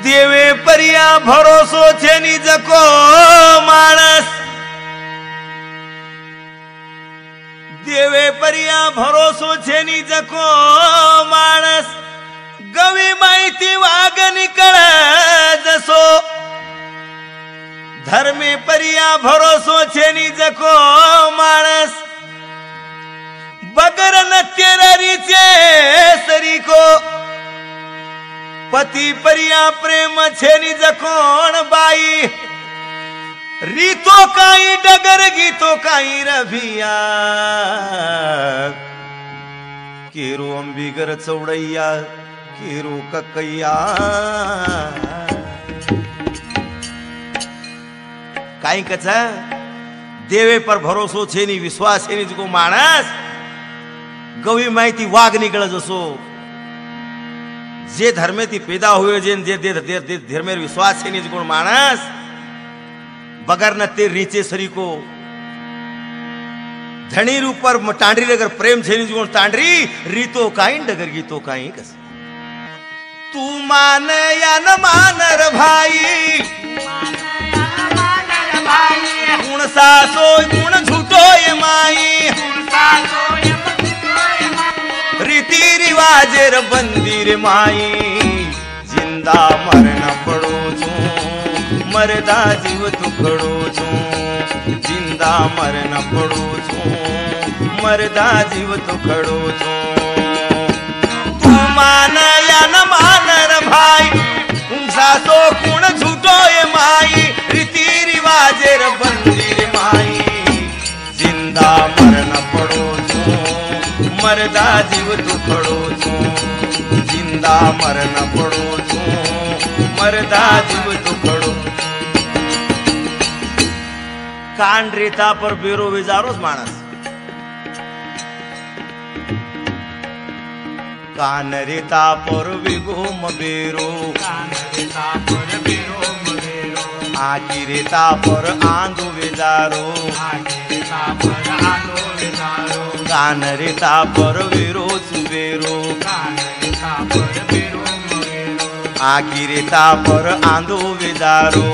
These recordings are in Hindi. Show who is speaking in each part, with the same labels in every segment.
Speaker 1: देवे परिया भरोसो छे नी जको मानस देवे परिया भरोसो छे नी जको मानस गवी माहिती वाग निकळ जसो धर्मे परिया भरोसो छे नी जको मानस बगर नत्यरी चे सरीको पति परिया प्रेम छे नी जकोण बाई रीतो काई डगर गीतो काई रभिया केरो अंबिगर चौड़ैया केरो ककैया काई कचा देवे पर भरोसो छे नी विश्वास छे नी जको माणस गवी माहिती वाघ निकळ जसो जे धर्मे ती पैदा हुए जे धर्मे विश्वास छे नी जको माणस बगर न ते रीचे सरी को धनी ऊपर टांडरी अगर प्रेम छे नी जको टांडरी रीतो काई डगर गीतो काई कस तू मान या न मान रे भाई गुण सासो गुण झूठो ये माई रीति रिवाजेर बंदीर माई जिंदा मरण पड़ो छू मरदा जीव तुखड़ो छू जिंदा मरण पड़ो छू मरदा जीव तुखड़ो छू तू मान या न मान रे भाई सासो गुण झूठो ये माई रीति रिवाजेर बंदीर माई जिंदा मरण पड़ो छू मरदा जीव तुखड़ो छू जिंदा मरण पड़ो छू मरदा जीव तुखड़ो कान रेता पर बेरो विजारो मानस कान रेता पर विगोम बेरो आकी रेता पर आंधो विजारो कान रेता पर वेरो सुबेरो आकी रेता पर आंधो विजारो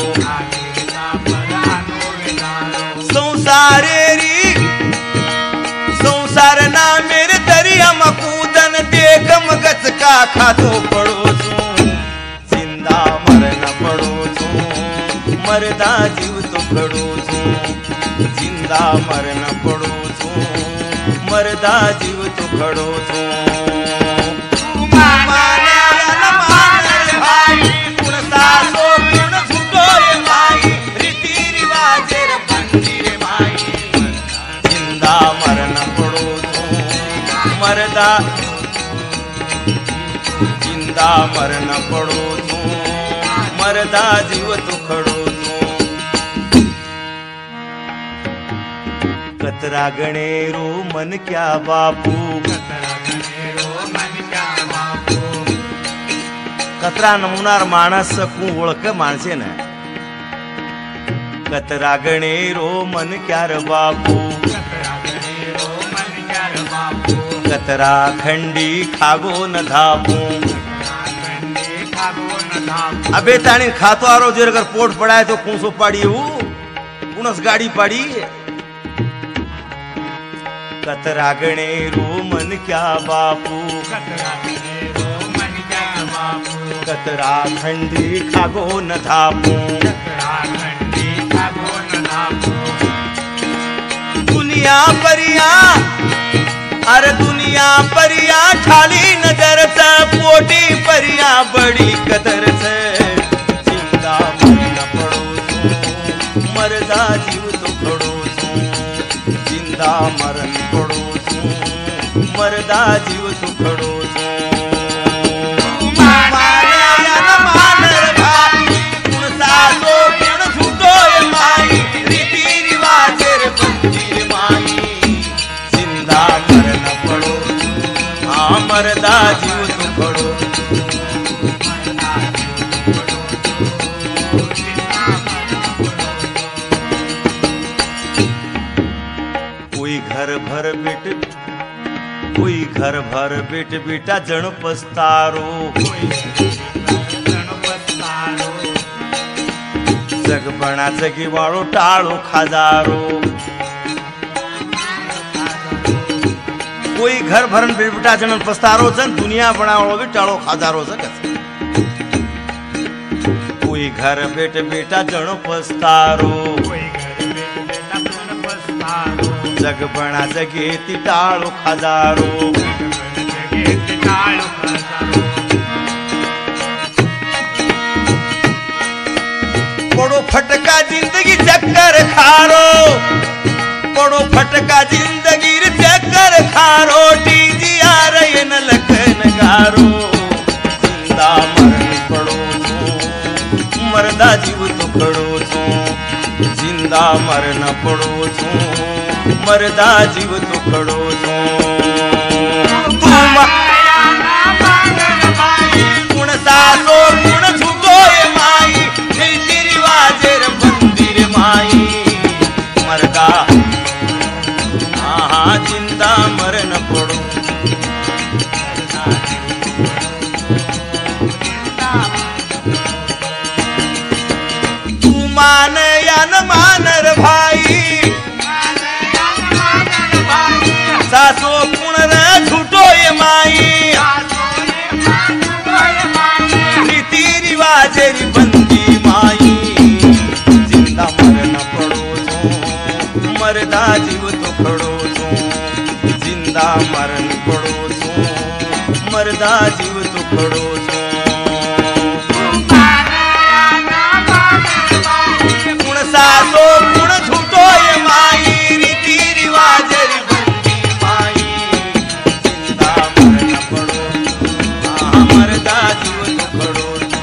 Speaker 1: संसार ना मेरे दरिया मकूदन देखम गच का खातो पड़ो छू जिंदा मरण पड़ो छू मरदा जीव तो खड़ो छू जिंदा मरण पड़ो छू मरदा जीव तो खड़ो छू मरदा जिंदा मरण पड़ो छू मरदा जीव तुखड़ो छू कतरा गणेरो मन क्या बापू कतरा नमुनार माणस कू ओळख माणसे ना कतरा गणेरो मन क्या रे बापू कतरा खंडी खागो न धापू अबे ताणी खातो आरो जे अगर पोट पड़ाए तो कौन पाड़ी कुणस गाड़ी पाड़ी कतरा गणेरो मन क्या बापू कतरा खंडी खागो न धापू दुनिया परिया अरे दुनिया परिया ठाली नजर से पोटी परिया बड़ी कदर से जिंदा मरण पड़ो छू मरदा जीव तो खड़ो छू जिंदा मरण पड़ो छू मरदा जीव तो खड़ो छू मरदा जीव तुखड़ो कोई घर भर बेट बेटा जन पस्तारो जगबणा जगी वाळो टाळो खाजारो कोई घर भरन बेटा जनन पस्तारो जन दुनिया बनावो भी टाळो खाजारो जगत कोई घर बेटे बेटा जनो पस्तारो जगबणा जगे ती टाळो खाजारो पड़ो फटका जिंदगी चक्कर खारो पड़ो फटका जिंदगी चक्कर खारो टीजी आ रहे न लखन गारो जिंदा मरण पड़ो छू मरदा जीव तो खड़ो छू जिंदा मरण पड़ो छू मरदा जीव तो खड़ो छू गुण सासो गुण झुको ये माई रीति रिवाजेर मंदिर माई मरदा हाँ जिंदा मरण पड़ो तू मान या न मानर भाई सासो गुण रे झूठो ये माई रीति रिवाजेरी बंदी माई जिंदा मरण पड़ो छो मरदा जीव तो खड़ो छो जिंदा मरण पड़ो छो मरदा जीव तो खड़ो छो गुण सासो गुण झूठो ये माई रीति रिवाजेरी बंदी माई जिंदा मरण पड़ो छो मरदा जीव तो खड़ो छो